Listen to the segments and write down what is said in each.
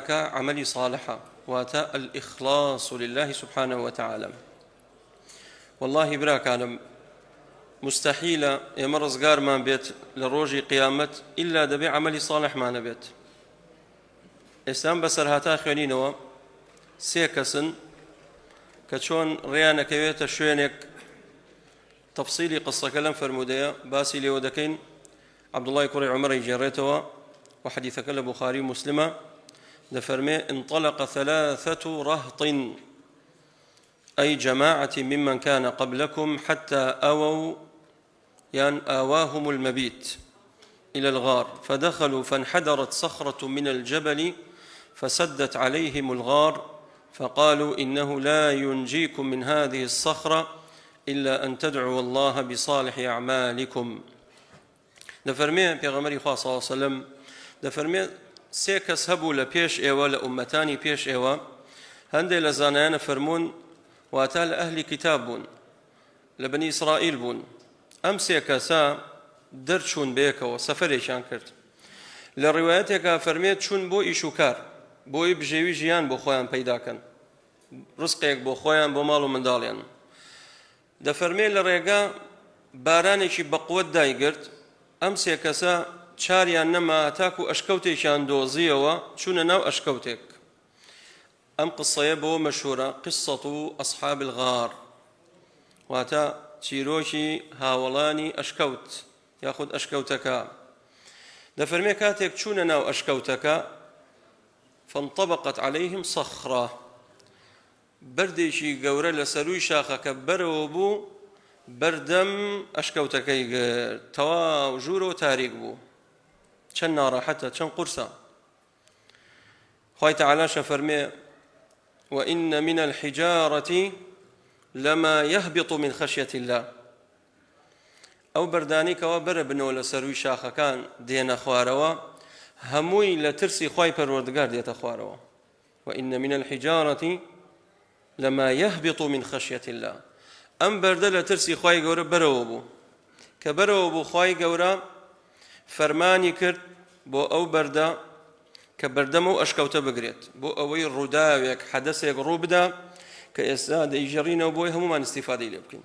ئەکا عملی صالحە واتە الإخلاص لله سبحانه وتعالى. والله براکانم مستحيلة ئێمە ڕزگارمان بێت لە ڕۆژی قیامەت ئیلا دەبێ عملی صالحمانە بێت. ئێستان بەسەرهاتا خوێنینەوە سێ کەسن کە چۆن ڕێیانەکەوێتە شوێنێک تەفسیلی قسەکە لەم فەرموودەیە باسی لێوە دەکەین. عەبدوڵڵای کوڕی عومەری جێڕێتەوە و حەدیثەکە لە بوخاری و موسلمە دەفەرمێ انطلق ثلاثة رهط أي جماعة ممن كان قبلكم حتى آواهم المبيت إلى الغار فدخلوا فانحدرت صخرة من الجبل فسدت عليهم الغار فقالوا إنه لا ينجيكم من هذه الصخرة إلا أن تدعوا الله بصالح أعمالكم. دفرمي بيغمري خواه صلى الله عليه وسلم دفرمي سيكس هبو لبيش إيوة لأمتاني بيش إيوة هندي لزانيان فرمون واتال أهل كتابون لبني إسرائيل بون أم سيكسا درچون بيكو سفريشان كرت لرواياتك فرميت شون بو إيشوكار بو إبجيوي جيان بو خوان پيداكن رزقيك بو خوان بو مالو منداليان دفرمي لريقا بارانيشي بقوة دايقرت أم سيكسا چاریان نەما تاکو ئەشکەوتێکیان دۆزیەوە چوونە ناو ئەشکەوتێک. ئەم قسەیە بۆ مەشهورە قسەة ئەصحاب الغار واتە چیرۆکی هاوڵانی ئەشکەوت یاخود ئەشکەوتەکە. دەفەرمێ کاتێک چوونە ناو ئەشکەوتەکە فانطبقت عليهم صخرة بەردێکی گەورە لە سەرووی شاخەکە بەرەوە بوو بەردەم ئەشکەوتەکەی گرت تەواو ژوورە و تاریک بوو. چەند ناڕەحەتە چەند قورسە. خوای تەعالا شەفەرمێ وإن من الحجارة لما يهبط من خشية الله ئەو بەردانی کەوا بەرە بنەوە لە سەرووی شاخەکان دێنە خوارەوە هەمووی لە ترسی خوای پەروەردگار دێتە خوارەوە. وإن من الحجارة لما يهبط من خشية الله ئەم بەردە لە ترسی خوای گەورە بەرەوە بوو کە بەرەوە بوو خوای گەورە فەرمانی کرد بۆ ئەو بەردە کە بەردەمە و ئەشکەوتە بگرێت بۆ ئەوەی ڕووداوێک حەدەسێک ڕوو بدە کە ئێستا دەیژەڕینەوە بۆی هەمومان استیفادەی لێ بکەین.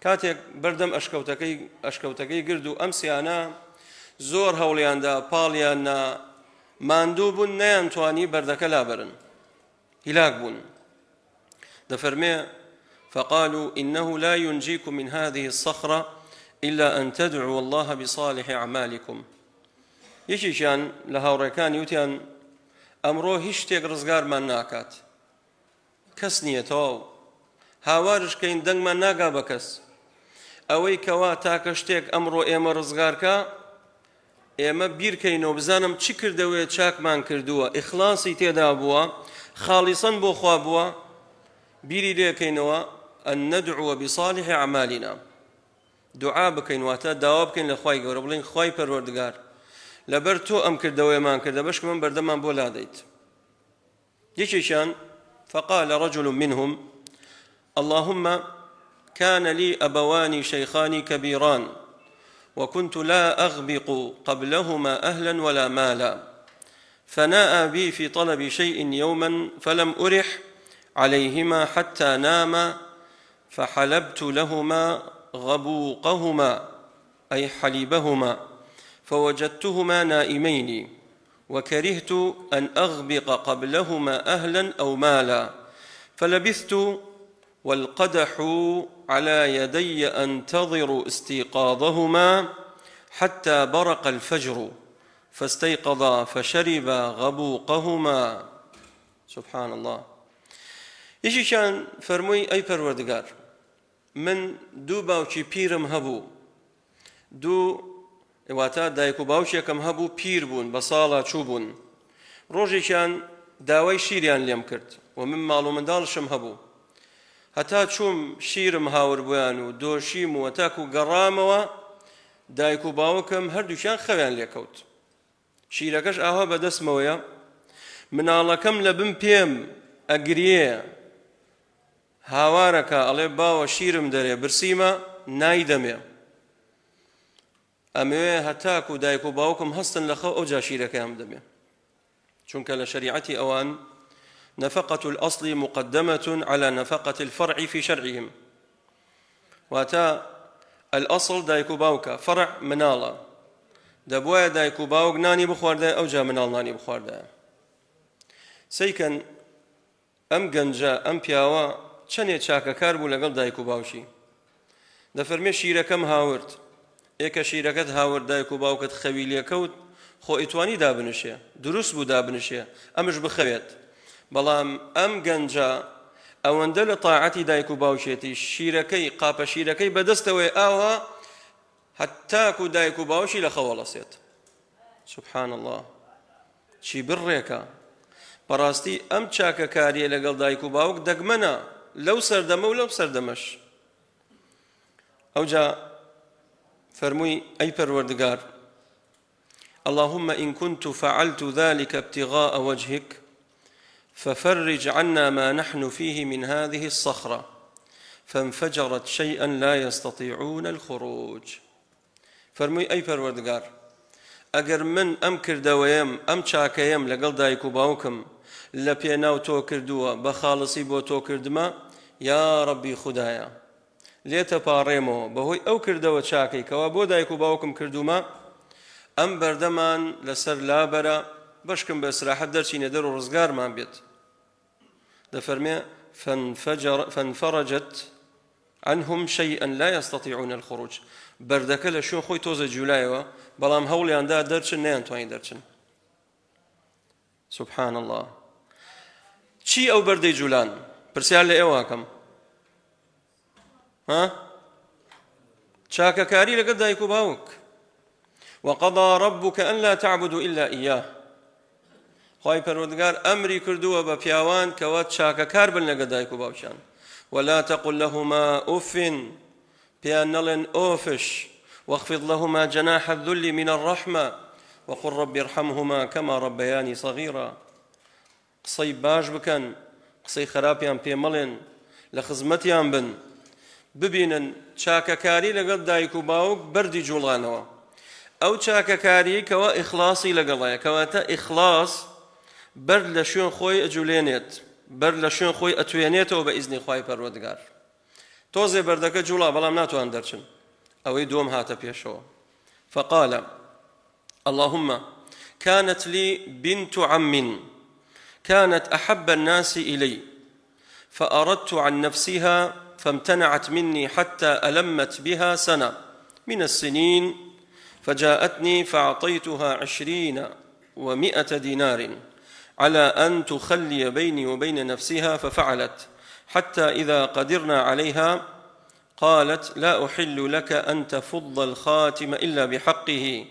کاتێک بەردەم ئەشکەوتەکەی گرد و ئەم سیانە زۆر هەوڵیاندا پاڵیاننا ماندوو بوون نەیانتوانی بەردەکە لابەرن هیلاک بوون. دەفەرمێ فقالوا إنه لا ينجيكم من هذه الصخرة إلا أن تدعوا الله بصالح أعمالكم. یەکێکیان لە هاوڕێکانی وتیان ئەمڕۆ هیچ شتێک ڕزگارمان ناکات کەس نییە تەواو هاوارشکەین دەنگمان ناگا بە کەس ئەوەی کەوا تاکە شتێک ئەمڕۆ ئێمە ڕزگارکە ئێمە بیرکەینەوە بزانم چی کردەوەیە چاکمان کردووە ئیخلاسی تێدا بووە خاڵیسەن بۆ خوا بووە بیری لێکەینەوە أن ندعو بصالح أعمالنا دعا بکەین واتە داوا بکەین لە خوای گەورە بڵێن خوای پەروەردگار لەبەر تۆ ئەم کردەوەیمان کردە بەشک من بەردەمان بۆ لادەیت. یەکێکیان فقال رجل منهم اللهم كان لي أبوان شيخان كبيران وكنت لا أغبق قبلهما أهلا ولا مالا فناء بي في طلب شيء يوما فلم أرح عليهما حتى ناما فحلبت لهما غبوقهما أي حليبهما فوجدتهما نائمين وكرهت أن أغبق قبلهما أهلا أو مالا فلبثت والقدح على يدي أنتظر استيقاظهما حتى برق الفجر فاستيقظا فشربا غبوقهما. سبحان الله. یەکێکیان فەرمووی ئەی پەروەردگار من دوو باوکی پیرم هەبوو دوو واتە دایک و باوکێکم هەبوو پیر بوون بە ساڵا چوو بوون ڕۆژێکیان داوای شیریان لێم کرد و من ماڵ و منداڵشم هەبوو هەتا چووم شیرم هاور بوویان و دۆشیم و تاکو گەڕامەوە دایک و باوکم هەردووکیان خەویان لێکەوت شیرەکەش ئاوا بەدەستمەوەیە مناڵەکەم لە بن پێم ئەگرێ هاوارەکە ئەڵێ باوە شیرم دەرێ برسیمە نایدەمێ ئەمەوێ هەتاکو دایک و باوکم هەستن لە خەو ئەو جا شیرەکەیان دەمێ چونك لشريعة أوان نفقة الأصل مقدمة على نفقة الفرع في شرعهم. واتا الأصل دايكو باوكا، فرع منالا دبوايا دايكو باوك ناني بخواردا أو جا منال ناني بخواردا. سيكن أم گەنجە ئەم پیاوە چەندێ چاکەکار بوو لەگەڵ دایک و باوشی. دەفەرمێ شیرەکەم هاورد، ئێکە شیرەکەت هاورد دایک و باوکت خەوی لێکەوت، خۆ ئیتوانی دابنشێ، دروست بوو دابنشێ، ئەمش بخەوێت. بەڵام ئەم گەنجە ئەوەندە لە تاعەتی دایک و باوشێتی شیرەکەی قاپە شیرەکەی بەدەستەوەی ئاوە هەتاکو دایک و باوشی لە خەوەڵەسێت. سبحان الله، چی بڕێکە. بەڕاستی ئەم چاکەکاریە لەگەڵ دایک و باوک دەگمەنە لەو سەردەمە و لەو سەردەمەش. ئەوجا فەرمووی ئەی پەروەردگار، اللهم إن كنت فعلت ذلك ابتغاء وجهك ففرج عنا ما نحن فيه من هذه الصخرة فانفجرت شيئا لا يستطيعون الخروج. فەرمووی ئەی پەروەردگار، ئەگەر من ئەم کردەوەیەم ئەم چاکەیەم لەگەڵ دایک و باوکم لە پێناو تۆ کردووە بە خاڵسی بۆ تۆ کردمە، یا ڕەبی خودایە لێتە پاڕێمەوە بەهۆی ئەو کردەوە چاکەی کەوا بۆ دایک و باوکم کردومە، ئەم بەردەمان لەسەر لابەرە بەشکم بە ئیسراحەت دەرچینە دەر و ڕزگارمان بێت. دەفەرمێ فانفرجت عنهم شيئا لا يستطيعون الخروج. بەردەکە لە شوێن خۆی تۆزە جوولایەوە، بەڵام هەوڵیاندا دەرچن نەیانتوانی دەرچن. سبحان الله. چی ئەو بەردەی جوولان؟ پرسیار لە ئێوەکەم. چاکەکاری لەگەڵ دایک و باوک. وقضى ربك أن لا تعبدوا إلا إياه. خوای پەروەردگار ئەمری کردووە بە پیاوان کەوا چاکەکار بن لەگەڵ دایک و باوکیان. ولا تقل لهما أف، بيان نلن أوفش، واخفض لهما جناح الذل من الرحمة وقل رب ارحمهما كما ربياني صغيرا. قصي باش بكن، قصي خرابيان بيملن لخزمتيان بن، ببينن چاکەکاری لەگەڵ دایک و باوک بەردی جوڵانەوە. ئەو چاکەکاری کەوا ئیخلاسی لەگەڵایە، کەواتە ئیخلاس بەرد لە شوێن خۆی ئەجوولێنێت، بەرد لە شوێن خۆی ئەتوێنێتەوە بە ئیزنی خوای پەروەردگار. تۆزێ بەردەکە جوڵا بەڵام ناتوان دەرچن. ئەوەی دووەم هاتە پێشەوە. فقال اللهم كانت لي بنت عم كانت أحب الناس إلي فأردت عن نفسها فامتنعت مني حتى ألمت بها سنة من السنين فجاءتني فأعطيتها 20 و100 دينار على أن تخلي بيني وبين نفسها ففعلت، حتى إذا قدرنا عليها قالت لا أحل لك أن تفض الخاتم إلا بحقه،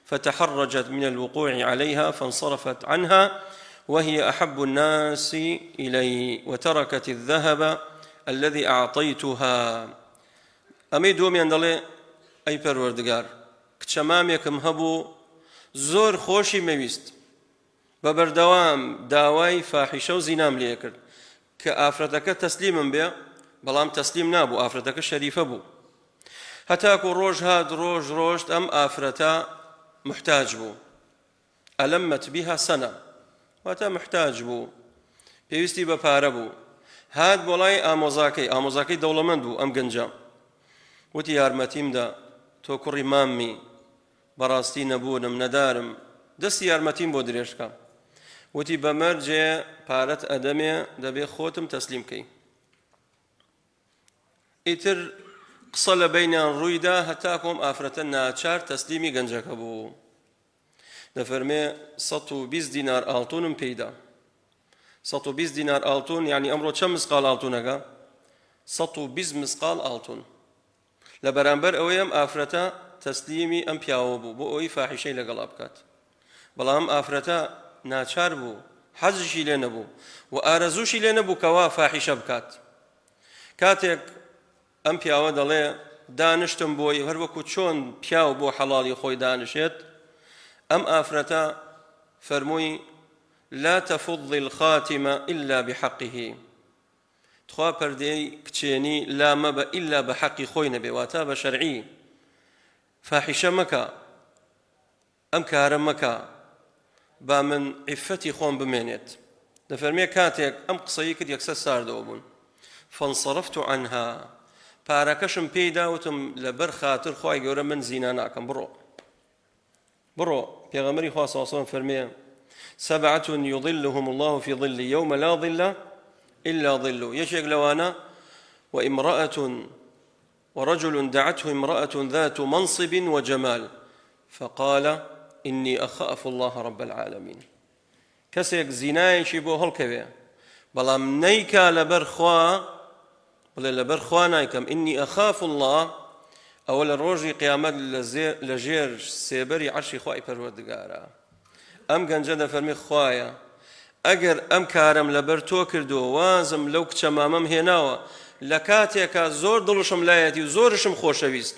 فتحرجت من الوقوع عليها فانصرفت عنها وهي أحب الناس إلي وتركت الذهب الذي أعطيتها. أمي دومي أندلي أي پروردگار کچەمامێکم هەبوو زۆر خۆشی مەویست، بە بەردەوام داوای فاحیشە و زینام لێ کرد کە ئافرەتەکە تەسلیمم بێ، بەڵام تەسلیم نابوو، ئافرەتەکە شەریفە بوو. هەتاکو ڕۆژ هات ڕۆژ ڕۆژت ئەم ئافرەتە محتاج بوو. ئەلەمەت بیها سەنە، واتە محتاج بوو، پێویستی بە پارە بوو. هات بۆڵای ئامۆزاکەی دەوڵەمەند بوو ئەم گەنجە، وتی یارمەتیمدا، تۆ کوڕی مامی، بەڕاستی نەبوونم نەدارم، دەستی یارمەتیم بۆ درێژکە. وتی بەمەرجێ پارەت ئەدەمێ دەبێ خۆتم تەسلیم کەی. ئیتر قسە لە بەینیان ڕوویدا هەتاکۆم ئافرەتە ناچار تەسلیمی گەنجەکە بوو. دەفەرمێ 120 دینار ئاڵتونم پێیدا. 120 دینار ئاڵتون یعنی ئەمڕۆ چەند مسقال ئاڵتونەکە؟ 120 مسقال ئاڵتون. لە بەرامبەر ئەوەی ئەم ئافرەتە تەسلیمی ئەم پیاوە بوو بۆ ئەوەی فاحیشەی لەگەڵا بکات، بەڵام ئافرەتە ناچار بوو، حەزشی لێ نەبوو و ئارەزووشی لێ نەبوو کەوا فاحیشە بکات. کاتێک ئەم پیاوە دەڵێ دانیشتم بۆی، هەر وەکو چۆن پیاو بۆ حەڵاڵی خۆی دانیشێت، ئەم ئافرەتە فەرمووی لا تفض الخاتم إلا بحقه. تخوا پەردەی کچێنی لا مەبە ئیلا بە حەقی خۆی نەبێ، واتە بە شەرعی. فاحیشە مەکە، ئەم کارە مەکە، با من عفەتی خۆم بمێنێت. دەفەرمێ کاتێک ئەم قسەی کرد یەکسەر ساردەوە بوون. فانصرفت عنها پارەکەشم پێیدا وتم لەبەر خاتر خوای گەورە من زینا ناکەم بڕۆ. پێغەمبەری خوا صلی الله علیه و سلم فەرمێ سبعة يظلهم الله في ظل يوم لا ظل إلا ظله يشيك لوانا وامرأة ورجل دعته امرأة ذات منصب وجمال فقال إني أخاف الله رب العالمين كسيك زناي شبو هالكوي بلام نيكا لبرخوا ولا لبرخوا نايكم إني أخاف الله أول الروجي قيامات لجير سيبري عشي خواي پروردگارا أم گەنجە دەفەرمی خوایە ئەگەر ئەم کارم لەبەر تۆ کردو وازم لەو کچە مامەم هێناوە لە کاتێکە زۆر دڵشم لایەتی و زۆرشم خۆشەویست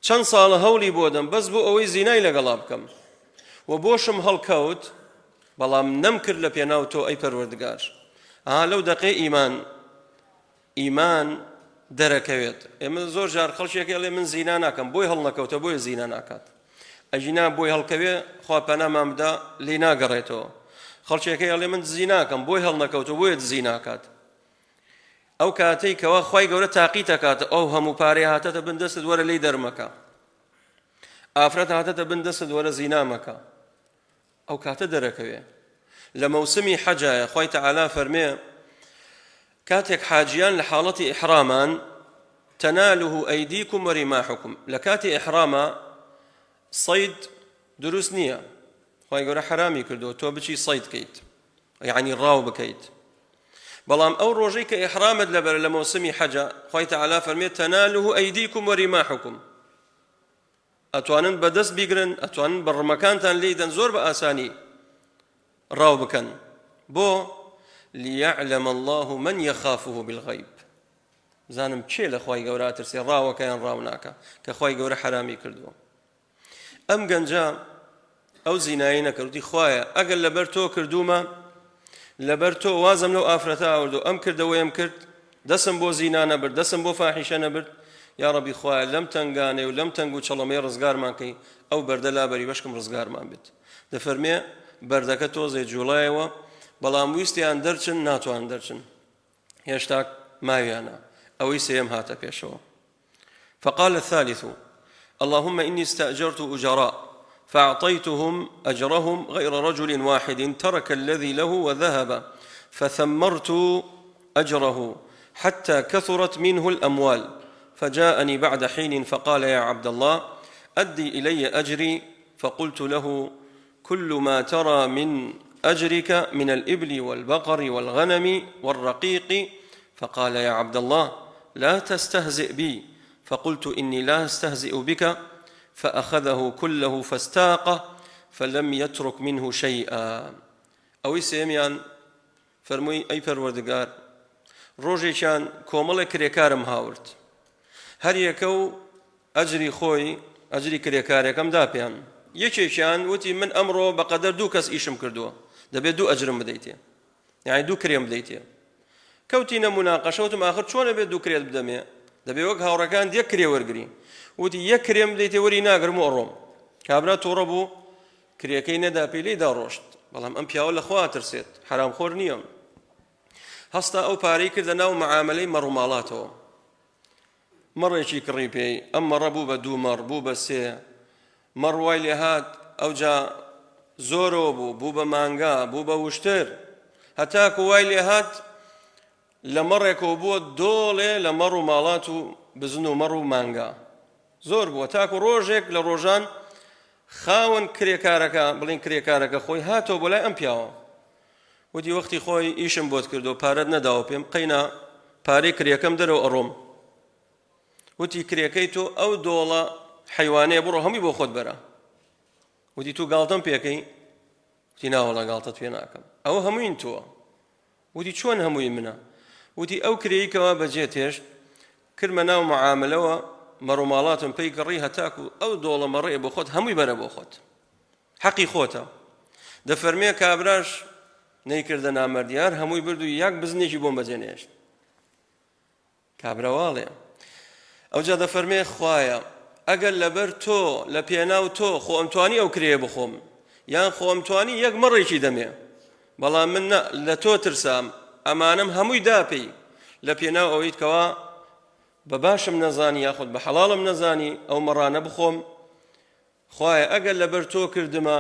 چەند ساڵە هەوڵی بۆ دەم بەس بۆ ئەوەی زینای لەگەڵا بکەم و بۆشم هەڵکەوت بەڵام نەمکرد لە پێناو تۆ ئەی پەروەردگار. لەو دەقێ ئیمان دەرەکەوێت. ئێمە زۆر جار خەڵکێک ئەڵێ من زینا ناکەم بۆی هەڵنەکەوتە بۆیە زینا ناکات. ئەژینا بۆی هەڵکەوێ خوا پەنامان بدە لێی ناگەڕێتەوە. خەڵکێکی ئەڵێ من دزی ناکەم بۆی هەڵنەکەوتە بۆیە دزی ناکات. ئەو کاتەی کەوا خوای گەورە تاقی دەکاتە ئەو هەموو پارەی هاتەتە بن دەستت وەرە لێی دەرمەکە ئافرەت هاتەتە بن دەستت وەرە زینا مەکە ئەو کاتە دەرەکەوێ. لە مەوسمی حەجایە خوای تەعالا فەرمێ کاتێک حاجیان لە حاڵەتی ئیحرامان تەنالوه ئەیدیکم وەریماحکم لە کاتی ئیحرامە صید دروست نییە خوای گەورە حرامی کردو تۆ بچی صید کەیت یعنی ڕاو بکەیت بەڵام ئەو ڕۆژەی کە ئیحرامت لەبەر لە مەوسمی حەجە خوای تەعالا فەرمێت تەنالوه ئەیدیکم وەریماحکم ئەتوانن بەدەست بیگرن ئەتوانن بەڕمەکانتان لێدەن زۆر بە ئاسانی ڕاو بکەن بۆ ليعلم الله من يخافه بالغيب زانم چێ لە خوای گەورە ترسێ ڕاوەکەیان ڕاو ناکە کە خوای گەورە حرامی کردووە. ئەم گەنجە ئەو زینایی نەکردی خوایە ئەگەر لەبەر تۆ کردومە لەبەر تۆ وازم لەو ئافرەتە ئاوردو ئەم کردەوەیم کرد دەسم بۆ زینا نەبرد دەسم بۆ فاحیشە نەبرد یا ڕەبی خوایە لەم تەنگانەی و لەم تەنگ و چەڵەمەی ڕزگارمان کەی ئەو بەردە لابەری بەشکم ڕزگارمان بێت. دەفەرمێ بەردەکە تۆزێ جوڵایەوە بەڵام ویستیان دەرچن ناتوان دەرچن هێشتا ماویانە ئەوەی سێم هاتە پێشەوە. فقال الثالث اللهم إني استأجرت أجراء فأعطيتهم أجرهم غير رجل واحد ترك الذي له وذهب فثمرت أجره حتى كثرت منه الأموال فجاءني بعد حين فقال يا عبد الله أدي إلي أجري فقلت له كل ما ترى من أجرك من الإبل والبقر والغنم والرقيق فقال يا عبد الله لا تستهزئ بي فقلت إني لا أستهزئ بك فأخذه كله فاستاقه فلم يترك منه شيئا. أوي سيميان فرموي أي پروردگار روجي كان كومل كريكارم هاورت هر يكو أجري خوي أجري كريكاركم دابيان يكيشان وتي من أمره بقدر دو كس إيشم كردوه دەبێت دوو ئەجرم بدەیتێ یعنی دوو کرێم بدەیتێ کەوتینە مناقەشە وتم ئاخر چۆن ئەبێت دوو کرێت بدەمێ دەبێت وەک هاوڕەکان یەک کرێ وەرگری وتی یەک کرێم بدەیتێ وەری ناگرم و ئەڕۆم کابرا تۆڕە بوو کرێکەی نەدا پێی لێی داڕۆشت بەڵام ئەم پیاوە لە خوا ترسێت حرامخۆر نییە هەستا ئەو پارەی کردە ناو مەعامەلەی مەڕووماڵاتەوە مەڕێکی کڕی پێی ئەم مەڕە بوو بە دوو مەڕ بوو بە سێ مەڕ وای لێ هات ئەوجا زۆرەوە بوو بە مانگا بوو بە وشتر هەتاکو وای لێ هات لە مەڕێکەوە بووە دۆڵێ لە مەڕ و ماڵات و بزن و مەڕ و مانگا زۆر بووە تاکو ڕۆژێک لە ڕۆژان خاوەن کرێکارەکە بڵین کرێکارەکە خۆی هاتەوە بۆ لای ئەم پیاوە وتی وەختی خۆی ئیشم بۆت کردو پارەت نەداوە پێم قەینا پارەی کرێکەم دەرەوە ئەڕۆم وتی کرێکەی تۆ ئەو دۆڵە حەیوانەیە بڕۆ هەمووی بۆ خۆت بەرە وتی تو گاڵتەم پێکەی وتی ناوەڵا گاڵتەت پێ ناکەم ئەوە هەمووین تۆوە وتی چۆن هەمووی منە وتی ئەو کرێیکەوە بەجێ تێشت کردمە ناو معاملەوە مەڕووماڵاتم پێی گەڕی هەتاکو ئەو دۆڵە مەڕێ بۆ خۆت هەمووی بەرە بۆ خۆت حەقی خۆتە دەفەرمێ کابراش نەیکردە نامەردیار هەمووی برد و یەک بزنێکی بۆم بەجێ نێشت کابراواڵێ ئەوجا دەفەرمێ خوایە ئەگەر لەبەر تۆ لە پێناو تۆ خۆ ئەمتوانی ئەو کرێ بخۆم یان خۆم توانی یەک مەڕێکی دەمێ بەڵام من لە تۆ ترسام ئەمانم هەمووی داپێی لە پێناو ئەوەیت کەوا بە باشم نەزانی یاخود بە حەڵاڵم نەزانی ئەو مەڕانە بخۆم خوایە ئەگەر لەبەر تۆ کردمە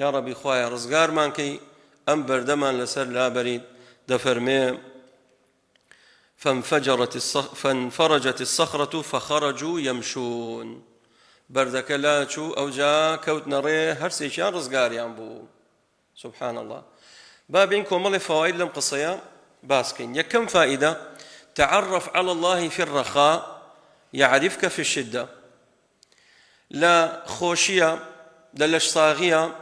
یا ڕەبی خوایە ڕزگارمان کەی ئەم بەردەمان لەسەر لابەریت دەفەرمێ فانفرجت الصخرة فخرجوا يمشون بردك لا چوو ئەوجا کەوتنە ڕێ هەرسێکیان ڕزگاریان بوو سبحان الله بابين كومل فوائد لم قصيا باسكين يكم فائدة تعرف على الله في الرخاء يعرفك في الشدة لا خوشية لا صاغية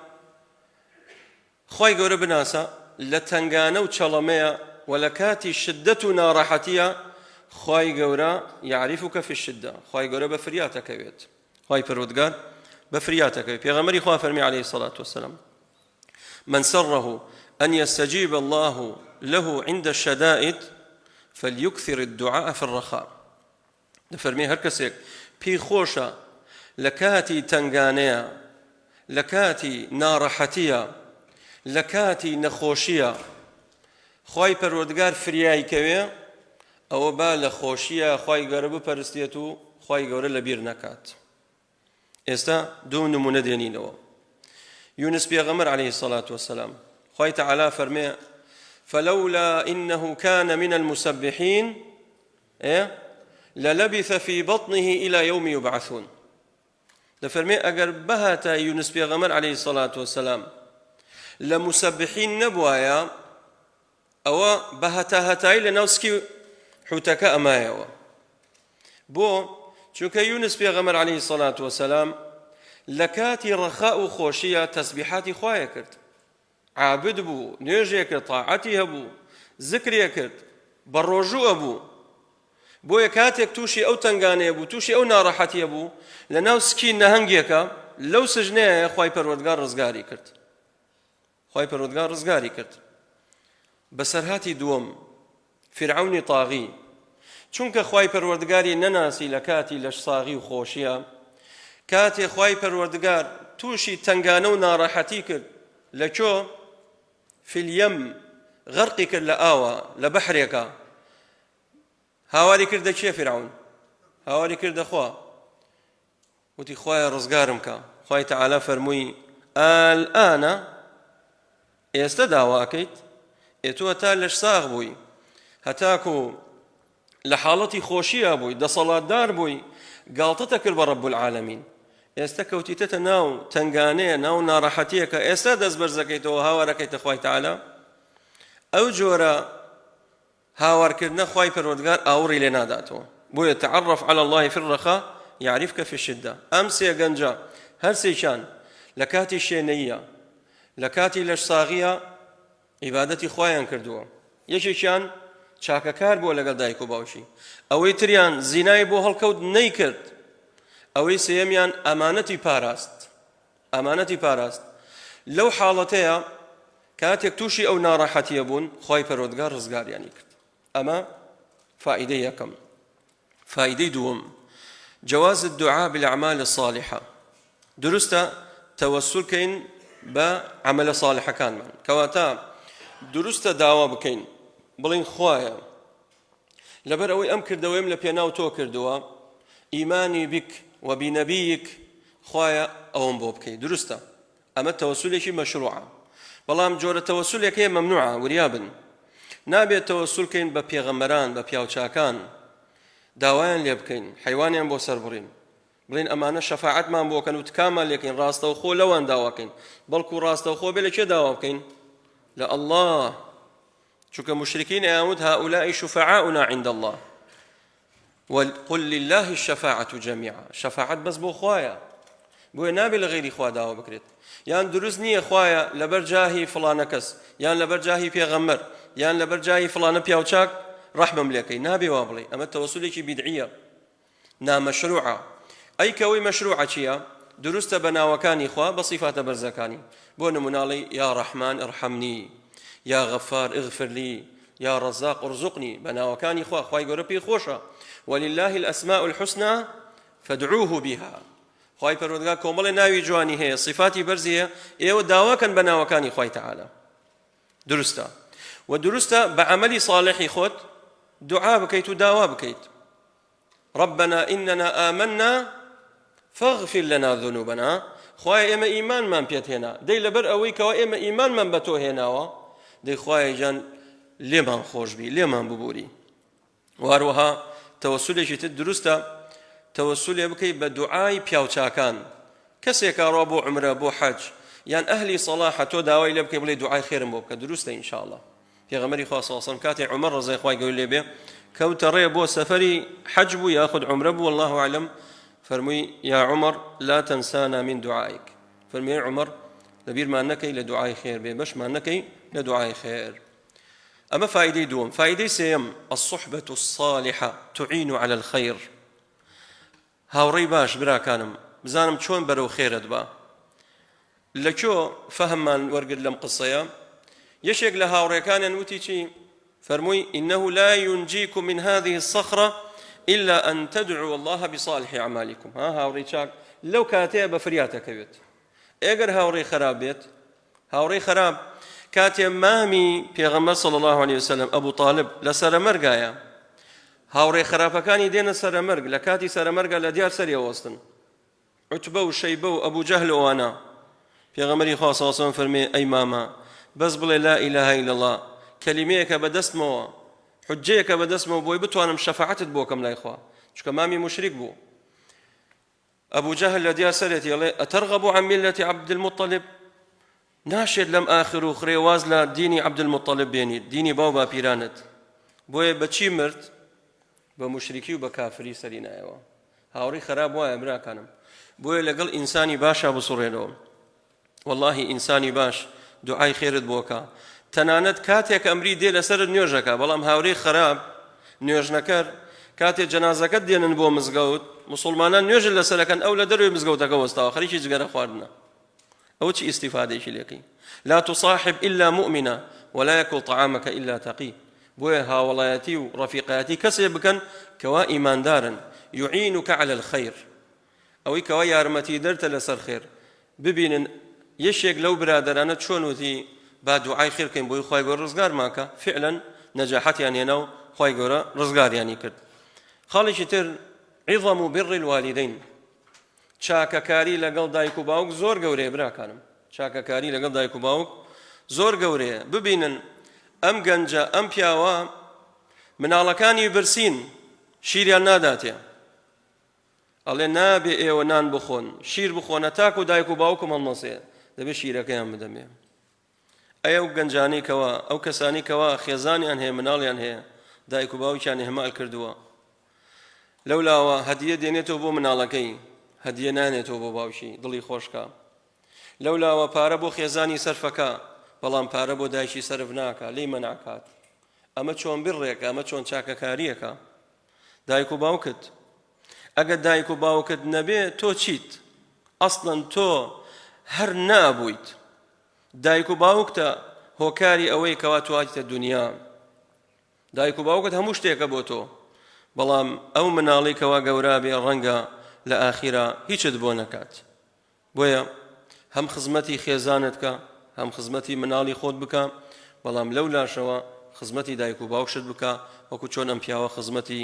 خوي قرب ناسا لا تنغانا وشلمية ولا كاتي شدتنا راحتية خوي قورا يعرفك في الشدة خوي قرب بفرياتك بيت خوي برودقار بفرياتك بيت يا خواه فرمي عليه الصلاة والسلام من سره أن يستجيب الله له عند الشدائد فليكثر الدعاء في الرخاء دفرمي هركسيك بي خوشا لكاتي تنغانيا لكاتي نارحتيا لكاتي نخوشيا خوي پروردگار فرياي كوي او با لخوشيا خوي غرب پرستيتو خوي غور لبير نكات استا دون مندينينو يونس بيغمر عليه الصلاة والسلام خوي تعالى فرمي فلولا إنه كان من المسبحين للبث في بطنه إلى يوم يبعثون دفرمي أجر بهتا يونس بيغمر عليه الصلاة والسلام لمسبحين نبوايا أو بهتا هتاي لنوسكي حوتك أمايا بو چونك يونس بيغمر عليه الصلاة والسلام لكاتي رخاء خوشية تسبيحاتي خوايا كرت عابد بو نيجي كرت طاعتي هبو ذكري كرت بروجو أبو بو يكاتيك توشي أو تنغاني أبو توشي أو نارحتي أبو لناو سكين نهنجيكا لو سجنيه خواي پروردگار رزگاري كرت خواي پروردگار رزگاري كرت بسرهاتي دوم فرعوني طاغي چونك خواي پروردگاري نناسي لكاتي لش صاغي وخوشيا كاتي خواي پروردگار توشي تنغانو نارحتي كرت لچو في اليم غرقي كر لآوا لبحريكا هاواري كرد چه فرعون هاواري كرد خوا وتي خوايا رزقارمكا خواي تعالى فرموي الآن يستدعواكيت اتو تالش صاغ بوي هتاكو لحالتي خوشية بوي دا صلاة دار بوي قالتتك برب العالمين يستكوتي تتناو تنغاني ناو نارحتيك استدز برزكيتو هاوركيت خواي تعالى او جورا هاور كرنا خواي پروردگار اوري لنا داتو بو يتعرف على الله في الرخاء يعرفك في الشدة امسي گنجا هر سيشان لكاتي شينية لكاتي لش صاغية عبادتي خوايان كردوا يشيشان چاككار بو لگل دايكو باوشي اوي تريان زيناي بو هلكود نيكرد اوي سيميان امانتي باراست لو حالتها كانت يكتوشي او ناراحتي يبون خواي پروردگار رزگار يعني كرد اما فائده يكم فائده دوم جواز الدعاء بالاعمال الصالحه درست توسل كين بعمل صالح كان من كواتا درست دعوه بكين بلين خوايا لبر اوي ام كردويم لبيناو تو كردوا ايماني بك وبنبيك خوايا اوم بوبكي درست اما التوسل شيء مشروعه بەڵام جۆرە تەوەسولێک هەیە مەمنوعە وریابن نابێت تەوەسول کەین بە پێغەمبەران بە پیاوچاکان داوایان لێ بکەین حیوانیان بۆ سەر بڕین بڵین ئەمانە شەفاعەتمان بۆ کەن و تکامان لێکەین ڕاستەوخۆ لەوان داواکەین بەڵکو ڕاستەوخۆ بێ لە کێ داوا بکەین لە ئەڵڵاه چونکە مشرکین ئەیانوت هؤلاء شفعاؤنا عند الله وقل لله الشفاعة جميعا شفاعت بس بۆ خوایە بۆیە نابێت لە غەیری خوا داوا بکرێت یان دروست نییە خوایە لەبەر جاهی فڵانە کەس یان لەبەر جاهی پێغەمبەر یان لەبەر جاهی فڵانە پیاوچاک ڕەحمم لێکەی نابێ وا بڵێ ئەمە تەوەسولێکی بیدعیە نامەشروعە ئەی کەوەی مەشروعە چییە دروستە بە ناوەکانی خوا بە صیفاتە بەرزەکانی بۆ نموناڵی یا ڕەحمان ئەرحەمنی یا غەفار ئغفر لی یا ڕەزاق ئورزقنی بە ناوەکانی خوا خوای گەورە پێی خۆشە ولله الأسماء الحسنى فادعوه بها خوای پەروەردگار کۆمەڵێ ناوی جوانی هەیە صفاتی بەرزی هەیە ئێوە داواکەن بە ناوەکانی خوای تەعالا دروستە و دروستە بە عەمەلی صالحی خۆت دوعا بکەیت و داوا بکەیت ربنا إننا آمنا فاغفر لنا ذنوبنا خوای ئێمە ئیمانمان پێت هێنا دەی لەبەر ئەوەی کەوا ئێمە ئیمانمان بە تۆ هێناوە دەی خوای جان لێمان خۆشبی لێمان ببووری واروها تەوەسولێکی تر دروستە تەوەسولێ بکەیت بە دوعای پیاوچاکان کەسێک ڕوا بۆ عومرە بۆ حەج یان ئەهلی سەڵاحە تۆ داوای لێ بکەی بڵێ دوعای خێرم بۆ بکە دروستە ئینشاءڵڵا پێغەمبەری خوا صلی الله علیه و سلم کاتێ عومەر ڕەزای خوای گەورە لێ بێ کەوتە ڕێ بۆ سەفەری حەج بوو یاخود عومرە بوو والله أعلم فرمووی یا عومەر لا تنسانا من دعائك فرمووی عومەر لەبیرمان نەکەی لە دوعای خێر بێ بەشمان نەکەی لە دوعای خێر أما فائدة دوم فائدة سيم الصحبة الصالحة تعين على الخير هاوڕێی باش برا كانم بزانم چۆن بەرەو خێرت با لەکۆ فەهممان وەرگرت لەم قسەیە یەشێک لە هاوڕێکانیان وتی چی فرمووی إنه لا ينجيكم من هذه الصخرة إلا أن تدعوا الله بصالح أعمالكم هاوڕێی چاک لەو کاتەیە بە فریاتەکەوێت ئێگەر هاوڕێی خراپ بێت هاوڕێی خراپ کاتێ مامی پێغەمبەر صلی الله عليه وسلم ئەبوو طالب لە سەرەمەرگایە هاوڕێی خراپەکانی دێنە سەرەمەرگ لە کاتی سەرەمەرگە لە دیار سەری ئەوەستن عوتبە و شەیبە و ئەبوو جەهل ئەوانە پێغەمبەری خوا صلی الله عليه وسلم فەرمێ ئەی ماما بەس بڵێ لا إله إلا الله کەلیمەیەکە بەدەستمەوە حجەیەکە بەدەستمەوە بۆی بتوانم شەفاعەتت بۆ کەم لای خوا چونکە مامی مشریک بوو ئەبوو جەهل لە دیار سەرێتی ئەڵێ ئەتەرغەبوا عن میلەتی عەبد المطەلب ناشێت لەم ئاخر و خڕێواز لە دینی عەبد المطەلب بێنیت دینی باو باپیرانت بۆیە بەچی مرد بە مشریکی و بە کافری سەری نایەوە هاوڕێی خراپ وایە براکانم بۆیە لەگەڵ ئینسانی باشا بسوڕێنەوە والله ئینسانی باش دوعای خێرت بۆکە تەنانەت کاتێک ئەمری دێ لەسەرت نوێژەکە بەڵام هاوڕێی خراپ نوێژنەکەر کاتێک جەنازەکەت دێنن بۆ مزگەوت مسلمانان نوێژن لەسەرەکەن ئەو لە دەروی مزگەوتەکە وەستاوە خەریکی جگەرە خواردنە ئەو چی ئیسیفادەیەکی لێکەی لا تصاحب إلا مؤمنا ولا يأكل طعامك إلا تقي بۆیە هاوڵایەتی و ڕەفیقایەتی کەسێ بکەن کەوا ئیماندارن يعينك على الخير ئەوەی کەوا یارمەتی دەرتە لەسەر خێر ببینن یەشێک لەو برادەرانە چۆن وتی با دوعای خێر بکەین بۆی خوای گەورە ڕزگارماکە فعلا نەجاحەتیان هێنا و خوای گەورە ڕزگاریانی کرد خاڵێکی تر عظم بر الوالدين چاکەکاری لەگەڵ دایک و باوک زۆر گەورەیە براکانم چاکەکاری لەگەڵ دایک و باوک زۆر گەورەیە ببینن ئەم گەنجە ئەم پیاوە مناڵەکانی برسین شیریان ناداتێ ئەڵێ نابێ ئێوە نان بخۆن شیر بخۆنە تاک و دایک و باوکم هەڵمەسێ دەبێ شیرەکەیان بدەمێ ئەو گەنجانی کەوا ئەو کەسانی کەوا خێزانیان هەیە مناڵیان هەیە دایک و باوکیان هێمال کردووە لەولاوە هەدیە دێنێتەوە بۆ مناڵەکەی هەدیە نانێتەوە بۆ باوکی دڵی خۆشکە لەولاوە پارە بۆ خێزانی سەرفەکە بەڵام پارە بۆ دایکی سەرف ناکە لێی مەناکات ئەمە چۆن بڕێکە ئەمە چۆن چاکەکاریەکە دایک و باوکت ئەگەر دایک و باوکت نەبێ تۆ چیت ئەسڵەن تۆ هەر نابوویت دایک و باوکتە هۆکاری ئەوەی کەوا تواتیتە دنیا دایک و باوکت هەموو شتێکە بۆ تۆ بەڵام ئەو مناڵی کەوا گەورا بێ ڕەنگە لە ئاخیرا هیچت بۆ نەکات بۆیە هەم خزمەتی خێزانت کە هەم خزمەتی مناڵی خۆت بکە بەڵام لەو لاشەوە خزمەتی دایک و باوکشت بکە وەکو چۆن ئەم پیاوە خزمەتی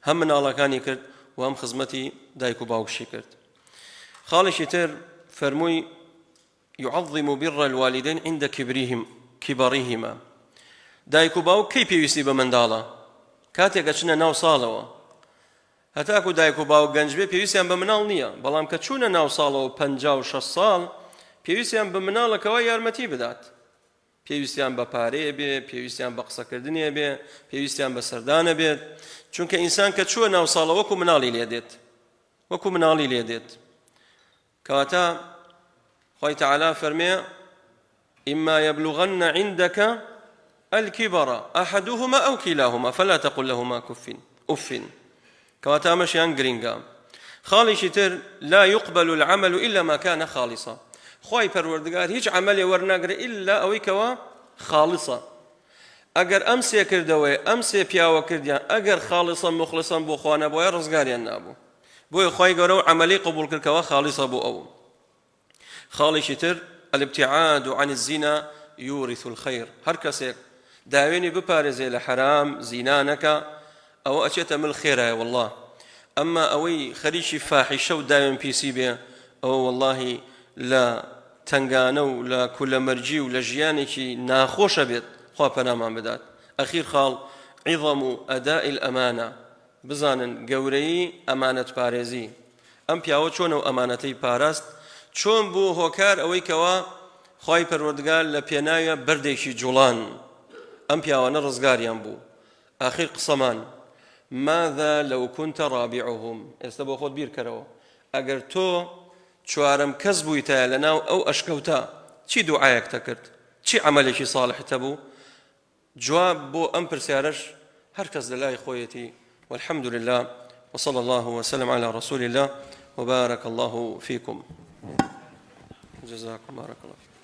هەم مناڵەکانی کرد و هەم خزمەتی دایک و باوکشی کرد خاڵێکی تر فەرمووی يعظم بر الوالدين عند كبرهما دایک و باوک کەی پێویستی بە منداڵە کاتێک ئەچنە ناو ساڵەوە هەتاکو دایک و باوک گەنج بێ پێویستیان بە مناڵ نییە بەڵام کە چوونە ناو ساڵەوە 56 ساڵ پێویستیان بە مناڵەکەوە یارمەتی بدات پێویستیان بە پارەیە بێ پێویستیان بە قسەکردنیە بێ پێویستیان بە سەردانە بێت چونکە ئینسان کە چووە ناو ساڵە وەکو مناڵی لێ دێت وەکو مناڵی لێ دێت کەواتە خوای تەعالا فەرمێ إما يبلغن عندك الكبر أحدهما أو كلاهما فلا تقل لهما أف كواتا مشيان گرینگا خاڵێکی تر لا يقبل العمل إلا ما كان خالصا خوای پەروەردگار هیچ عملی وەرناگرێ إلا ئەوەی کەوا خاڵصە ئەگەر ئەم سێ کردەوەی ئەم سێ پیاوە کردیان ئەگەر خاڵصا مخلصا بۆ خوا نەبووە ڕزگاریان نابوو بۆیە خی گەورە و عملی قبول کردکەوە خاڵیسە بۆ ئەو خاڵێکی تر الابتعاد عن الزنا يورث الخير هەر کەسێک داوێنی بپارێزێ لە حرام زینا نەکە ئەوە ئەچێتە مل خێرایە والله ئەمما ئەوەی خەریکی فاحیشە و داوێن پیسی بێ ئەوە واللهی لە تنگانە و لە کولەمەرجی و لە ژیانێکی ناخۆشە بێت خوا پەنامان بدات ئەخیر خاڵ عیظەم و ئەدائی الئەمانە بزانن گەورەی ئەمانەت پارێزی ئەم پیاوە چۆنە و ئەمانەتەی پاراست چۆن بوو هۆکار ئەوەی کەوا خی پەروەردگار لە پێناویە بەردێکی جوڵان ئەم پیاوانە ڕزگاریان بوو ئاخیر قسەمان ماذا لو كنت رابعهم ئێستا بۆ خۆت بیرکەرەوە ئەگەر تۆ چوارەم کەس بوویتە لەناو ئەو ئەشکەوتە چی دوعایەکتە کرد چی عملێکی صالحتە بوو جواب بۆ ئەم پرسیارەش هەر کەس لە لای خۆیەتی والحمد لله وصلى الله وسلم على رسول الله وبارك الله فيكم جزاكم بارك الله